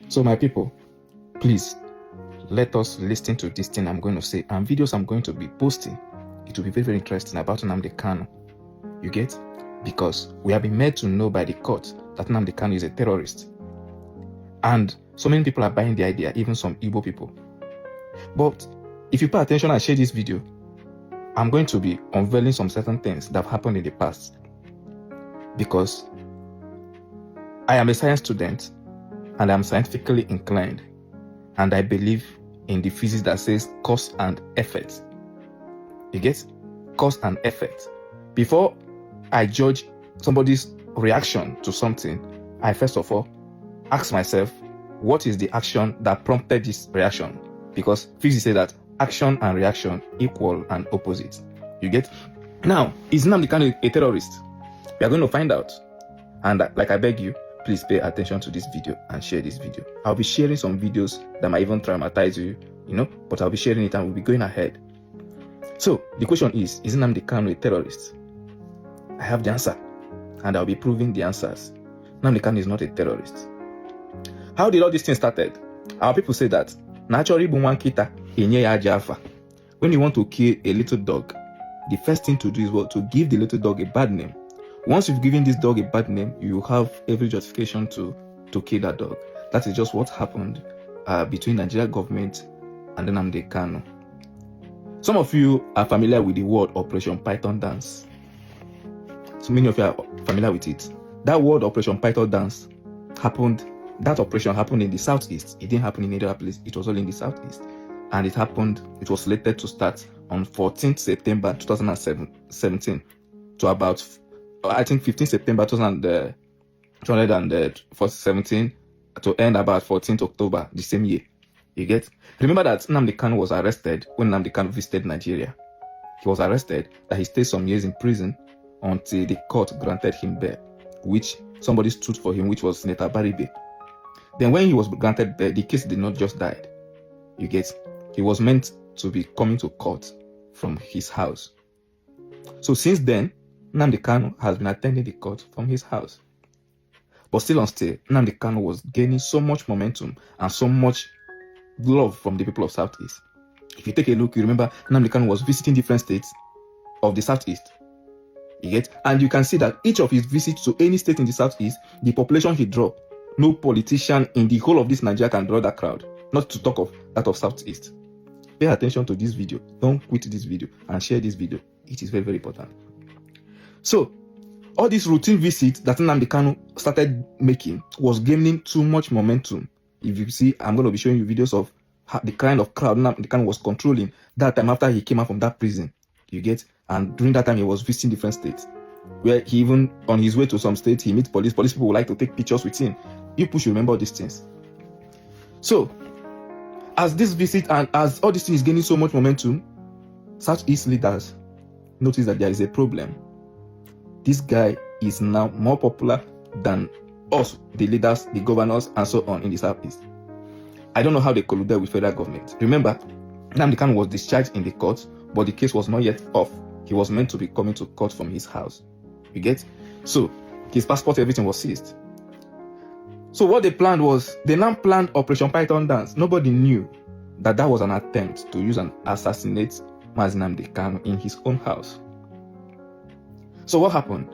So my people, please let us listen to this thing I'm going to say, and videos I'm going to be posting. It will be very, very interesting about Nnamdi Kanu. You get? Because we have been made to know by the court that Nnamdi Kanu is a terrorist. And so many people are buying the idea, even some Igbo people. But if you pay attention and share this video, I'm going to be unveiling some certain things that have happened in the past. Because I am a science student and I'm scientifically inclined. And I believe in the physics that says cause and effect. You get? Cause and effect. Before I judge somebody's reaction to something, I first of all ask myself, what is the action that prompted this reaction? Because physics say that action and reaction equal and opposite. You get? Now, is Nnamdi Kanu a terrorist? We are going to find out. And like I beg you, please pay attention to this video and share this video. I'll be sharing some videos that might even traumatize you, but I'll be sharing it and we'll be going ahead. So, the question is Nnamdi Kanu a terrorist? I have the answer, and I'll be proving the answers. Nnamdi Kanu is not a terrorist. How did all this thing started? Our people say that, naturally, when you want to kill a little dog, the first thing to do is to give the little dog a bad name. Once you've given this dog a bad name, you have every justification to kill that dog. That is just what happened between Nigeria government and Nnamdi Kanu. Some of you are familiar with the word Operation Python dance. So many of you are familiar with it. That word Operation Python dance that operation happened in the southeast. It didn't happen in any other place. It was all in the southeast. And it was slated to start on 14th September 2017 to about, I think, 15th September 2017 to end about 14th October the same year. You get? Remember that Nnamdi Kanu was arrested when Nnamdi Kanu visited Nigeria. He was arrested, that he stayed some years in prison until the court granted him bail, which somebody stood for him, which was Senator Baribe. Then when he was granted bail, the case did not just die. You get? He was meant to be coming to court from his house. So since then, Nnamdi Kanu has been attending the court from his house. But still on stay, Nnamdi Kanu was gaining so much momentum and so much love from the people of Southeast. If you take a look, you remember Nnamdi Kanu was visiting different states of the Southeast. You get? And you can see that each of his visits to any state in the Southeast, the population he drew, no politician in the whole of this Nigeria can draw that crowd, not to talk of that of Southeast. Pay attention to this video. Don't quit this video and share this video. It is very, very important. So, all these routine visits that Nnamdi Kanu started making was gaining too much momentum. If you see, I'm going to be showing you videos of the kind of crowd Nnamdi Kanu was controlling that time after he came out from that prison. You get? And during that time, he was visiting different states, where he even, on his way to some states, he meets police. Police people would like to take pictures with him. You should remember all these things. So, as this visit and as all this thing is gaining so much momentum, Southeast leaders notice that there is a problem. This guy is now more popular than us, the leaders, the governors, and so on in the Southeast. I don't know how they colluded with federal government. Remember, Nnamdi Kanu was discharged in the court, but the case was not yet off. He was meant to be coming to court from his house. You get? So, his passport, everything was seized. So what they planned was, they now planned Operation Python dance. Nobody knew that was an attempt to use and assassinate Nnamdi Kanu in his own house. So what happened?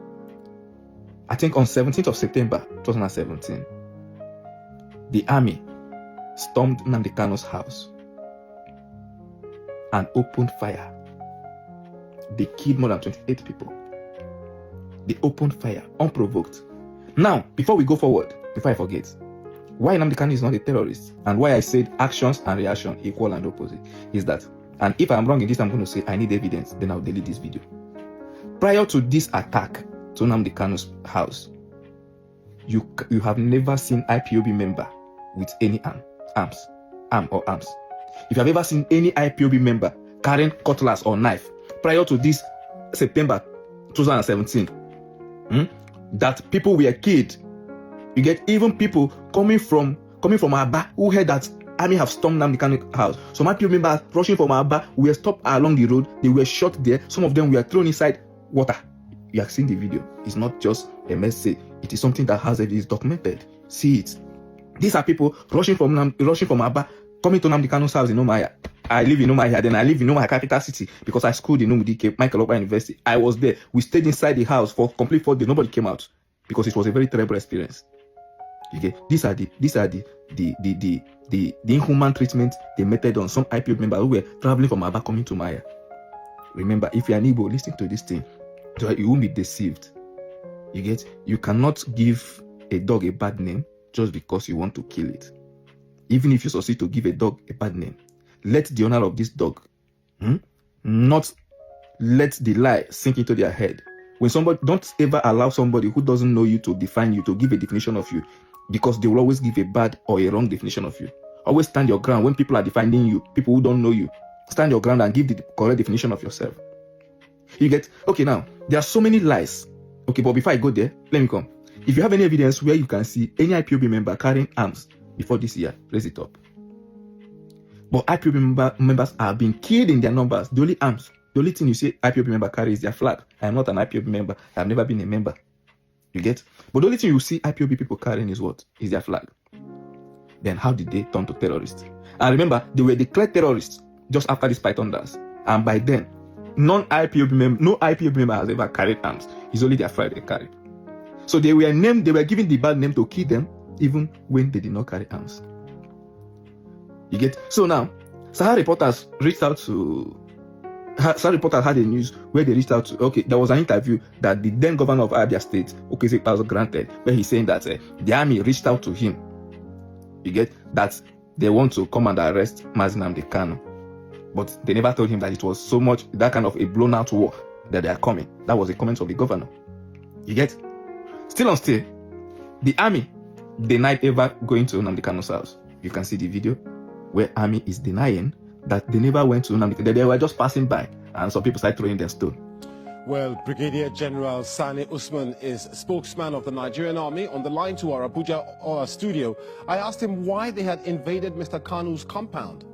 I think on 17th of September 2017, the army stormed Nnamdi Kanu's house and opened fire. They killed more than 28 people. They opened fire, unprovoked. Now, before we go forward, before I forget, why Nnamdi Kanu is not a terrorist, and why I said actions and reaction equal and opposite, is that, and if I'm wrong in this, I'm going to say I need evidence, then I'll delete this video. Prior to this attack to Nnamdi Kanu's house, you have never seen IPOB member with any arms. If you have ever seen any IPOB member carrying cutlass or knife, prior to this September 2017, that people were killed. You get? Even people coming from Aba who heard that army have stormed Nnamdi Kanu's house. Some IPOB members rushing from Aba were stopped along the road. They were shot there. Some of them were thrown inside water. You have seen the video. It's not just a message. It is something that has evidence documented. See it. These are people rushing from Aba, coming to Nnamdi Kanu's house in Umuahia. I live in Umuahia, then I live in Umuahia capital city because I schooled in Umudike, Michael Okpa University. I was there. We stayed inside the house for complete 4 days. Nobody came out because it was a very terrible experience. Okay, these are the inhuman treatment they meted on some IPOB members who were traveling from Aba coming to Umuahia. Remember, if you're an Igbo, listen to this thing. You won't be deceived. You cannot give a dog a bad name just because you want to kill it. Even if you succeed to give a dog a bad name, let the owner of this dog not let the lie sink into their head. When somebody, don't ever allow somebody who doesn't know you to define you, to give a definition of you, because they will always give a bad or a wrong definition of you. Always stand your ground when people are defining you, people who don't know you. Stand your ground and give the correct definition of yourself. Okay, now, there are so many lies. Okay, but before I go there, let me come. If you have any evidence where you can see any IPOB member carrying arms before this year, raise it up. But IPOB members are being killed in their numbers. The only thing you see IPOB member carry is their flag. I am not an IPOB member. I have never been a member. You get? But the only thing you see IPOB people carrying is what? Is their flag. Then how did they turn to terrorists? And remember, they were declared terrorists just after this Python dance. And by then, no IPOB member has ever carried arms. It's only their flag they carry. So they were given the bad name to kill them, even when they did not carry arms. You get? So now, Sahara reporters had a news where they reached out to, there was an interview that the then governor of Abia State, was granted, where he's saying that the army reached out to him. You get? That they want to come and arrest Mazi Nnamdi Kanu. But they never told him that it was so much, that kind of a blown out war that they are coming. That was the comment of the governor. You get? Still on stay, the army denied ever going to Nnamdi Kanu's house. You can see the video where army is denying that they never went to Nnamdi Kanu. They were just passing by, and some people started throwing them stone. Well, Brigadier General Sani Usman is spokesman of the Nigerian Army. On the line to our Abuja studio, I asked him why they had invaded Mr. Kanu's compound.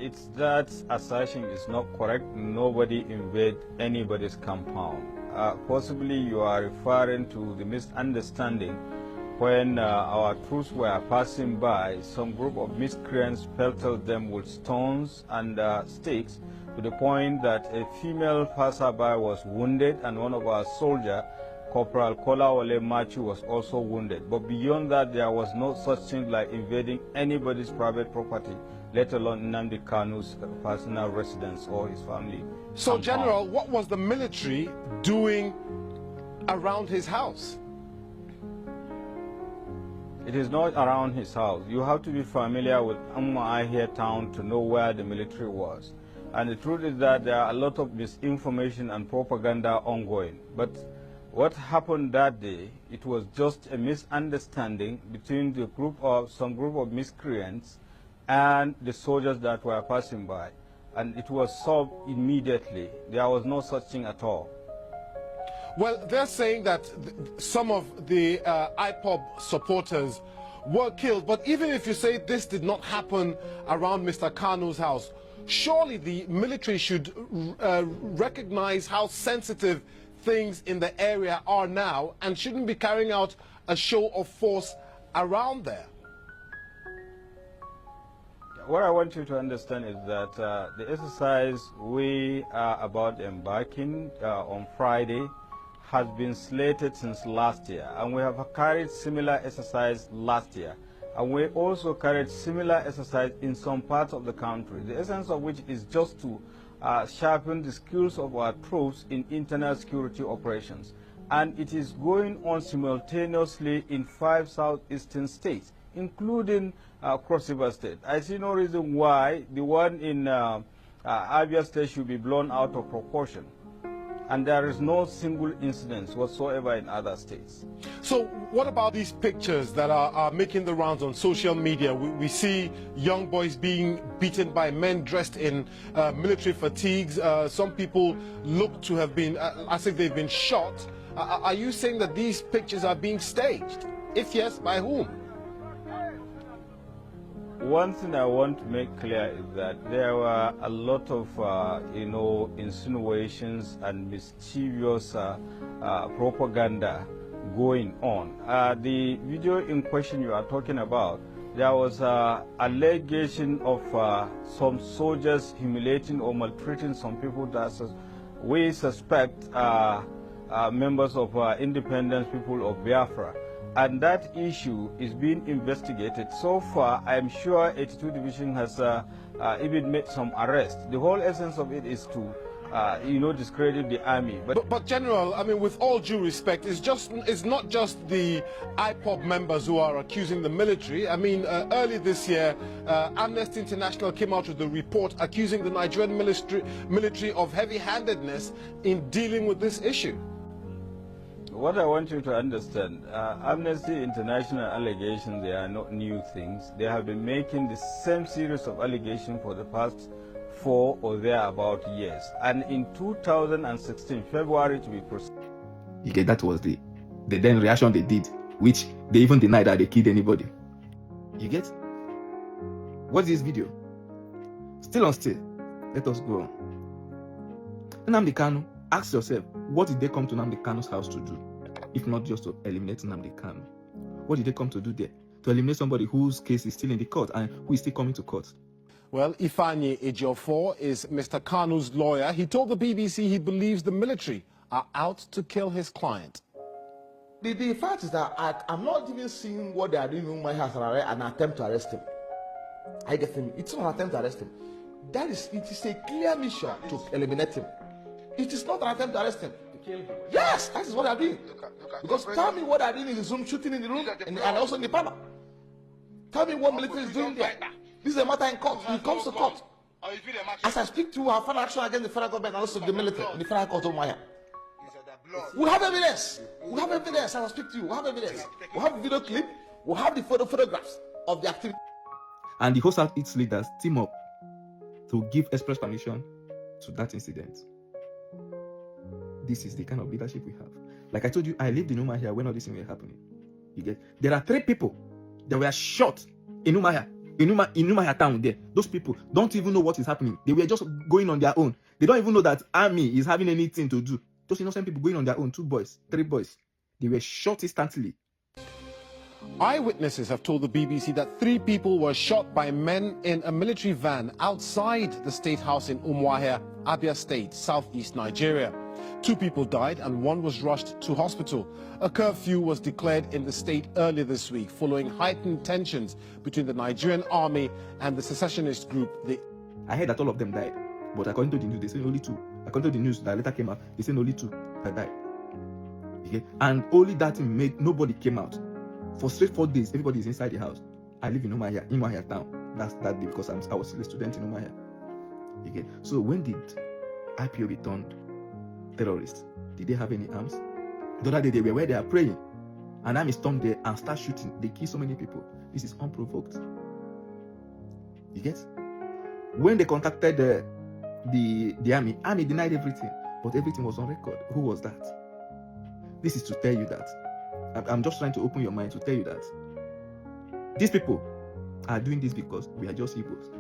It's that assertion is not correct. Nobody invade anybody's compound. Possibly you are referring to the misunderstanding when our troops were passing by. Some group of miscreants pelted them with stones and sticks to the point that a female passerby was wounded, and one of our soldiers, Corporal Kolawole Machu, was also wounded. But beyond that, there was no such thing like invading anybody's private property, let alone Nnamdi Kanu's personal residence or his family. So, General, what was the military doing around his house? It is not around his house. You have to be familiar with Umuahia town to know where the military was. And the truth is that there are a lot of misinformation and propaganda ongoing. But what happened that day, it was just a misunderstanding between some group of miscreants and the soldiers that were passing by. And it was solved immediately. There was no such thing at all. Well, they're saying that some of the IPOB supporters were killed. But even if you say this did not happen around Mr. Kanu's house, surely the military should recognize how sensitive things in the area are now and shouldn't be carrying out a show of force around there. What I want you to understand is that the exercise we are about embarking on Friday has been slated since last year, and we have carried similar exercise last year. And we also carried similar exercise in some parts of the country, the essence of which is just to sharpen the skills of our troops in internal security operations. And it is going on simultaneously in 5 southeastern states, including Cross River State. I see no reason why the one in Abia State should be blown out of proportion. And there is no single incident whatsoever in other states. So what about these pictures that are making the rounds on social media? We see young boys being beaten by men dressed in military fatigues. Some people look to have been, as if they've been shot. Are you saying that these pictures are being staged? If yes, by whom? One thing I want to make clear is that there were a lot of, insinuations and mischievous propaganda going on. The video in question you are talking about, there was an allegation of some soldiers humiliating or maltreating some people that we suspect members of independence people of Biafra. And that issue is being investigated. So far, I'm sure 82 Division has even made some arrests. The whole essence of it is to discredit the army. But General, I mean, with all due respect, it's not just the IPOB members who are accusing the military. I mean, early this year, Amnesty International came out with a report accusing the Nigerian military of heavy-handedness in dealing with this issue. What I want you to understand, Amnesty International allegations, they are not new things. They have been making the same series of allegations for the past 4 or thereabout years. And in 2016, February to be precise. Okay, that was the then reaction they did, which they even denied that they killed anybody. You get? What's this video? Still on still. Let us go on. Nnamdi Kanu, ask yourself, what did they come to Nnamdi Kanu's house to do? If not just to eliminate Nnamdi Kanu. What did they come to do there? To eliminate somebody whose case is still in the court and who is still coming to court. Well, Ifeanyi Ejiofor is Mr. Kanu's lawyer. He told the BBC he believes the military are out to kill his client. The fact is that I'm not even seeing what they are doing in my house and an attempt to arrest him. I get him. It's not an attempt to arrest him. It is a clear mission to eliminate him. It is not an attempt to arrest him. To kill him. Yes, that is what they are doing. Because tell me what they are doing in the Zoom, shooting in the room, and also in the parlor. Tell me what military is doing there. This is a matter in court. It comes to court. As I speak to you, I have found action against the federal government and also the military in the federal court of Maya. We have evidence. We have evidence. As I speak to you, we have evidence. We have a video clip. We have the photographs of the activity. And the whole Southeast leaders team up to give express permission to that incident. This is the kind of leadership we have. Like I told you, I lived in Umuahia when all this thing were happening. You get? There are 3 people that were shot in Umuahia. In Umuahia town there. Those people don't even know what is happening. They were just going on their own. They don't even know that army is having anything to do. Those innocent people going on their own, 2 boys, 3 boys. They were shot instantly. Eyewitnesses have told the BBC that 3 people were shot by men in a military van outside the State House in Umuahia, Abia State, southeast Nigeria. 2 people died and 1 was rushed to hospital. A curfew was declared in the state earlier this week following heightened tensions between the Nigerian army and the secessionist group. I heard that all of them died, but according to the news, they say only 2. According to the news that later came out, they say only 2 that died. Okay? And only that made nobody came out. For straight 4 days, everybody is inside the house. I live in Umuahia town. That's that day because I was still a student in Umuahia. Okay? So when did IPOB turned terrorists? Did they have any arms? The other day they were where they are praying. An army stormed there and start shooting. They kill so many people. This is unprovoked. You get? When they contacted the army denied everything. But everything was on record. Who was that? This is to tell you that. I'm just trying to open your mind to tell you that these people are doing this because we are just Igbos.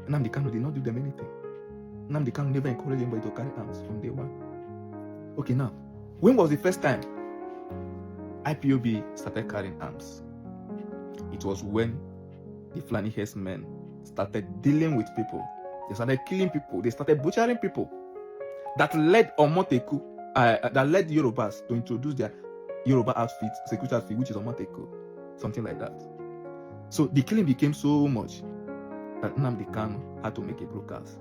Nnamdi Kanu did not do them anything. Nnamdi Kanu never encouraged anybody to carry arms from day one. Okay, now, when was the first time IPOB started carrying arms? It was when the Fulani herdsmen started dealing with people. They started killing people. They started butchering people. That led Omoteku, that led Yorubas to introduce their Yoruba outfit, security outfit, which is Omoteku, something like that. So the killing became so much that Nnamdi Kanu had to make a broadcast.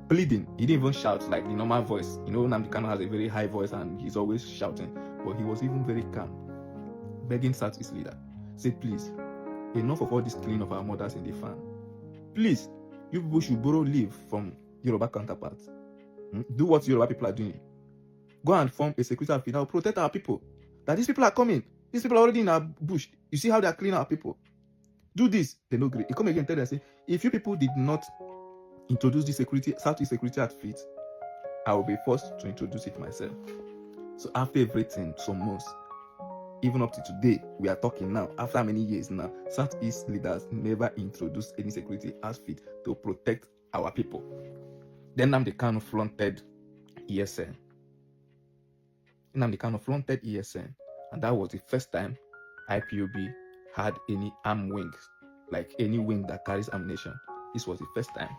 Pleading, he didn't even shout like the normal voice. You know, Nnamdi Kanu has a very high voice and he's always shouting, but he was even very calm, begging Southeast leader, say, please, enough of all this killing of our mothers in the farm. Please, you people should borrow leave from Yoruba counterparts. Do what Yoruba people are doing. Go and form a security outfit that will protect our people. That these people are coming. These people are already in our bush. You see how they are killing our people. Do this. They no agree. He come again and tell them, say, if you people did not introduce the Southeast security outfit, I will be forced to introduce it myself. So after everything, some months, even up to today, we are talking now, after many years now, Southeast leaders never introduced any security outfit to protect our people. Then Nnamdi Kanu flaunted ESN. Nnamdi Kanu flaunted ESN, and that was the first time IPOB had any arm wings, like any wing that carries ammunition. This was the first time.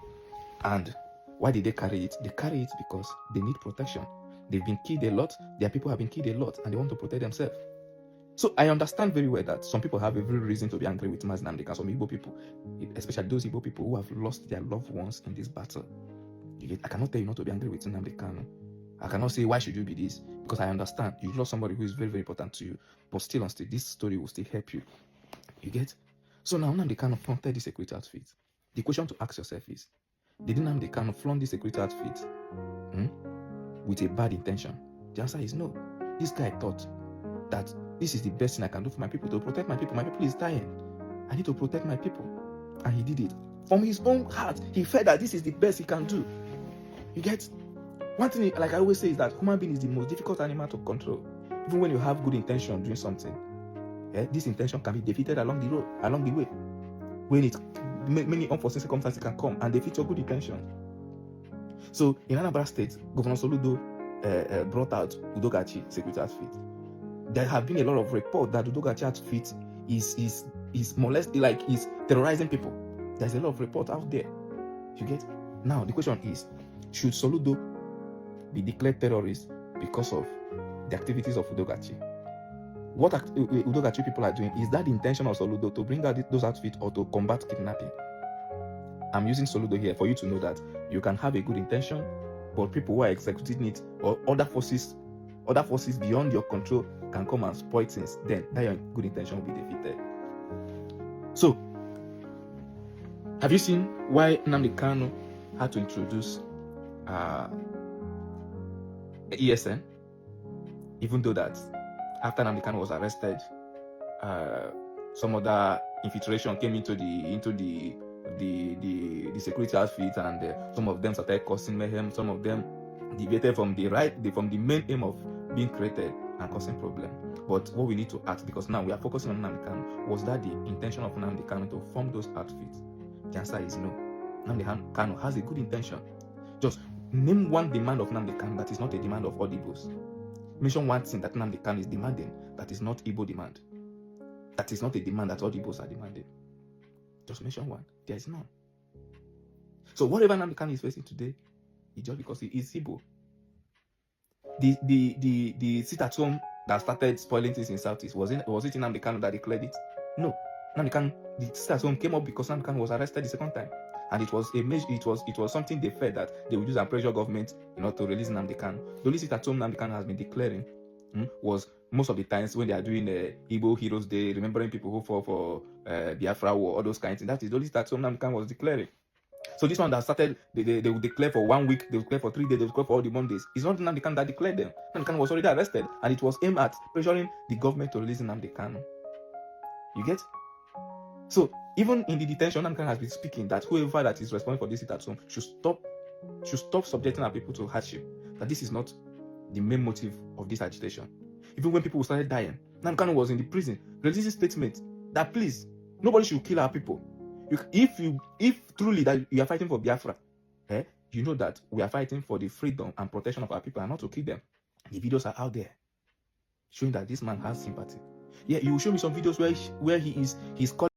And why did they carry it? They carry it because they need protection. They've been killed a lot. Their people have been killed a lot, and they want to protect themselves. So I understand very well that some people have every reason to be angry with Mazi Nnamdi Kanu. Some Igbo people, especially those Igbo people who have lost their loved ones in this battle. I cannot tell you not to be angry with Nnamdi Kanu. I cannot say, why should you be this? Because I understand you lost somebody who is very, very important to you. But still, this story will still help you. You get? So now Nnamdi Kanu flaunted this security outfit. The question to ask yourself is, did Nnamdi Kanu flaunt this security outfit with a bad intention? The answer is no. This guy thought that this is the best thing I can do for my people, to protect my people. My people is dying. I need to protect my people. And he did it. From his own heart, he felt that this is the best he can do. You get? One thing, like I always say, is that human being is the most difficult animal to control. Even when you have good intention doing something, this intention can be defeated along the way. When many unforeseen circumstances can come and defeat your good intention. So in Anambra State, Governor Soludo brought out Udogachi security outfit. There have been a lot of reports that Udogachi outfit is molesting, like is terrorizing people. There's a lot of reports out there. You get? Now the question is, should Soludo be declared terrorist because of the activities of Udogachi? What Udogachi people are doing, is that the intention of Soludo to bring out those outfits or to combat kidnapping? I'm using Soludo here for you to know that you can have a good intention, but people who are executing it or other forces beyond your control can come and spoil things. Then that your good intention will be defeated. So, have you seen why Nnamdi Kanu had to introduce ESN? Even though that after Nnamdi Kanu was arrested, some other infiltration came into the security outfit, and some of them started causing mayhem. Some of them deviated from the main aim of being created and causing problem. But what we need to ask, because now we are focusing on Nnamdi Kanu, was that the intention of Nnamdi Kanu to form those outfits? The answer is no. Nnamdi Kanu has a good intention. Just name one demand of Nnamdi Kanu that is not a demand of all Igbos. Mention one thing that Nnamdi Kanu is demanding that is not Igbo demand. That is not a demand that all Igbos are demanding. Just mention one. There is none. So whatever Nnamdi Kanu is facing today is just because he is Igbo. The sit at home that started spoiling things in Southeast, was it Nnamdi Kanu that declared it? No. Nnamdi Kanu, the sit at home came up because Nnamdi Kanu was arrested the second time. And it was something they felt that they would use and pressure government to release Nnamdi Kanu. The only sit at home Nnamdi Kanu has been declaring was most of the times when they are doing Igbo Heroes Day, remembering people who fought for Biafra War, all those kinds of things. That is the only sit at home Nnamdi Kanu was declaring. So this one that started, they would declare for 1 week, they would declare for 3 days, they would declare for all the Mondays. It's not Nnamdi Kanu that declared them. Nnamdi Kanu was already arrested, and it was aimed at pressuring the government to release Nnamdi Kanu. You get? So even in the detention, Nnamdi Kanu has been speaking that whoever that is responsible for this sit at home should stop subjecting our people to hardship. That this is not the main motive of this agitation. Even when people started dying, Nnamdi Kanu was in the prison, releasing statement that please, nobody should kill our people. If truly that you are fighting for Biafra, you know that we are fighting for the freedom and protection of our people and not to kill them. The videos are out there showing that this man has sympathy. Yeah, you will show me some videos where he's calling